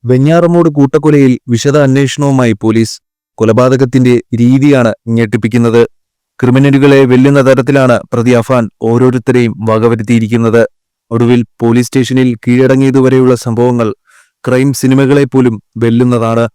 വെഞ്ഞാറമൂട് കൂട്ടക്കൊലയിൽ വിശദ അന്വേഷണവുമായി പോലീസ്. കൊലപാതകത്തിന്റെ രീതിയാണ് ഞെട്ടിപ്പിക്കുന്നത്. ക്രിമിനലുകളെ വെല്ലുന്ന തരത്തിലാണ് പ്രതി അഫാൻ ഓരോരുത്തരെയും വകവരുത്തിയിരിക്കുന്നത്. ഒടുവിൽ പോലീസ് സ്റ്റേഷനിൽ കീഴടങ്ങിയതുവരെയുള്ള സംഭവങ്ങൾ ക്രൈം സിനിമകളെപ്പോലും വെല്ലുന്നതാണ്.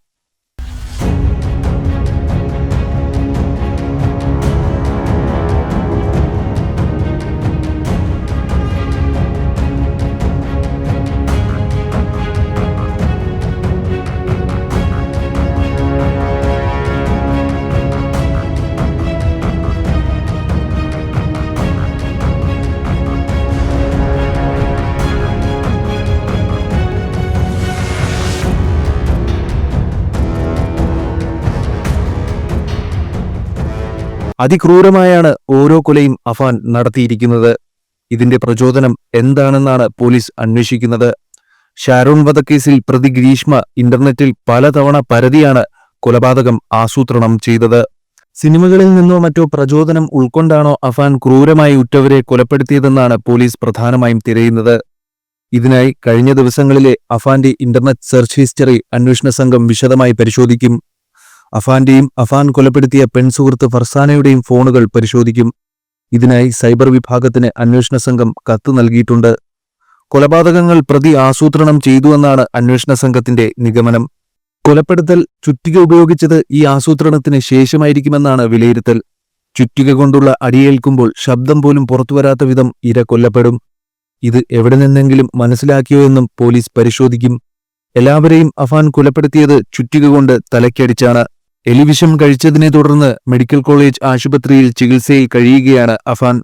അതിക്രൂരമായാണ് ഓരോ കൊലയും അഫാൻ നടത്തിയിരിക്കുന്നത്. ഇതിന്റെ പ്രചോദനം എന്താണെന്നാണ് പോലീസ് അന്വേഷിക്കുന്നത്. ഷാരോൺ വധക്കേസിൽ പ്രതി ഗ്രീഷ്മ ഇന്റർനെറ്റിൽ പലതവണ പരതിയാണ് കൊലപാതകം ആസൂത്രണം ചെയ്തത്. സിനിമകളിൽ നിന്നോ മറ്റോ പ്രചോദനം ഉൾക്കൊണ്ടാണോ അഫാൻ ക്രൂരമായി ഉറ്റവരെ കൊലപ്പെടുത്തിയതെന്നാണ് പോലീസ് പ്രധാനമായും തിരയുന്നത്. ഇതിനായി കഴിഞ്ഞ ദിവസങ്ങളിലെ അഫാന്റെ ഇന്റർനെറ്റ് സെർച്ച് ഹിസ്റ്ററി അന്വേഷണ സംഘം വിശദമായി പരിശോധിക്കും. അഫാന്റെയും അഫാൻ കൊലപ്പെടുത്തിയ പെൺസുഹൃത്ത് ഫർസാനയുടെയും ഫോണുകൾ പരിശോധിക്കും. ഇതിനായി സൈബർ വിഭാഗത്തിന് അന്വേഷണ സംഘം കത്ത് നൽകിയിട്ടുണ്ട്. കൊലപാതകങ്ങൾ പ്രതി ആസൂത്രണം ചെയ്തുവെന്നാണ് അന്വേഷണ സംഘത്തിന്റെ നിഗമനം. കൊലപ്പെടുത്തൽ ചുറ്റിക ഉപയോഗിച്ചത് ഈ ആസൂത്രണത്തിന് ശേഷമായിരിക്കുമെന്നാണ് വിലയിരുത്തൽ. ചുറ്റിക കൊണ്ടുള്ള അടിയേൽക്കുമ്പോൾ ശബ്ദം പോലും പുറത്തുവരാത്ത വിധം ഇര കൊല്ലപ്പെടും. ഇത് എവിടെ നിന്നെങ്കിലും മനസ്സിലാക്കിയോ എന്നും പോലീസ് പരിശോധിക്കും. എല്ലാവരെയും അഫാൻ കൊലപ്പെടുത്തിയത് ചുറ്റിക കൊണ്ട് തലയ്ക്കടിച്ചാണ്. എലിവിഷം കഴിച്ചതിനെ തുടർന്ന് മെഡിക്കൽ കോളേജ് ആശുപത്രിയിൽ ചികിത്സയിൽ കഴിയുകയാണ് അഫാൻ.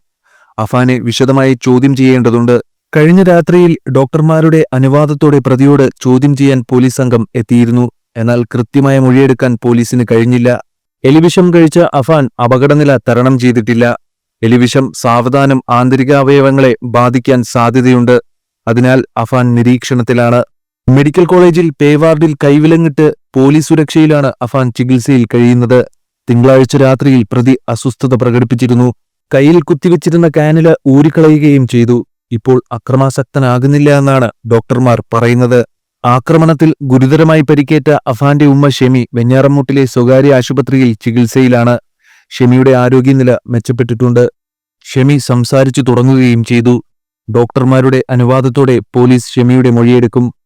അഫാനെ വിശദമായി ചോദ്യം ചെയ്യേണ്ടതുണ്ട്. കഴിഞ്ഞ രാത്രിയിൽ ഡോക്ടർമാരുടെ അനുവാദത്തോടെ പ്രതിയോട് ചോദ്യം ചെയ്യാൻ പോലീസ് സംഘം എത്തിയിരുന്നു. എന്നാൽ കൃത്യമായ മൊഴിയെടുക്കാൻ പോലീസിന് കഴിഞ്ഞില്ല. എലിവിഷം കഴിച്ച അഫാൻ അപകടനില തരണം ചെയ്തിട്ടില്ല. എലിവിഷം സാവധാനം ആന്തരികാവയവങ്ങളെ ബാധിക്കാൻ സാധ്യതയുണ്ട്. അതിനാൽ അഫാൻ നിരീക്ഷണത്തിലാണ്. മെഡിക്കൽ കോളേജിൽ പേവാർഡിൽ കൈവിലങ്ങിട്ട് പോലീസ് സുരക്ഷയിലാണ് അഫാൻ ചികിത്സയിൽ കഴിയുന്നത്. തിങ്കളാഴ്ച രാത്രിയിൽ പ്രതി അസ്വസ്ഥത പ്രകടിപ്പിച്ചിരുന്നു. കയ്യിൽ കുത്തിവെച്ചിരുന്ന കാനുല ഊരിക്കളയുകയും ചെയ്തു. ഇപ്പോൾ അക്രമാസക്തനാകുന്നില്ല എന്നാണ് ഡോക്ടർമാർ പറയുന്നത്. ആക്രമണത്തിൽ ഗുരുതരമായി പരിക്കേറ്റ അഫാന്റെ ഉമ്മ ഷെമി വെഞ്ഞാറമൂട്ടിലെ സ്വകാര്യ ആശുപത്രിയിൽ ചികിത്സയിലാണ്. ഷെമിയുടെ ആരോഗ്യനില മെച്ചപ്പെട്ടിട്ടുണ്ട്. ഷെമി സംസാരിച്ചു തുടങ്ങുകയും ചെയ്തു. ഡോക്ടർമാരുടെ അനുവാദത്തോടെ പോലീസ് ഷെമിയുടെ മൊഴിയെടുക്കും.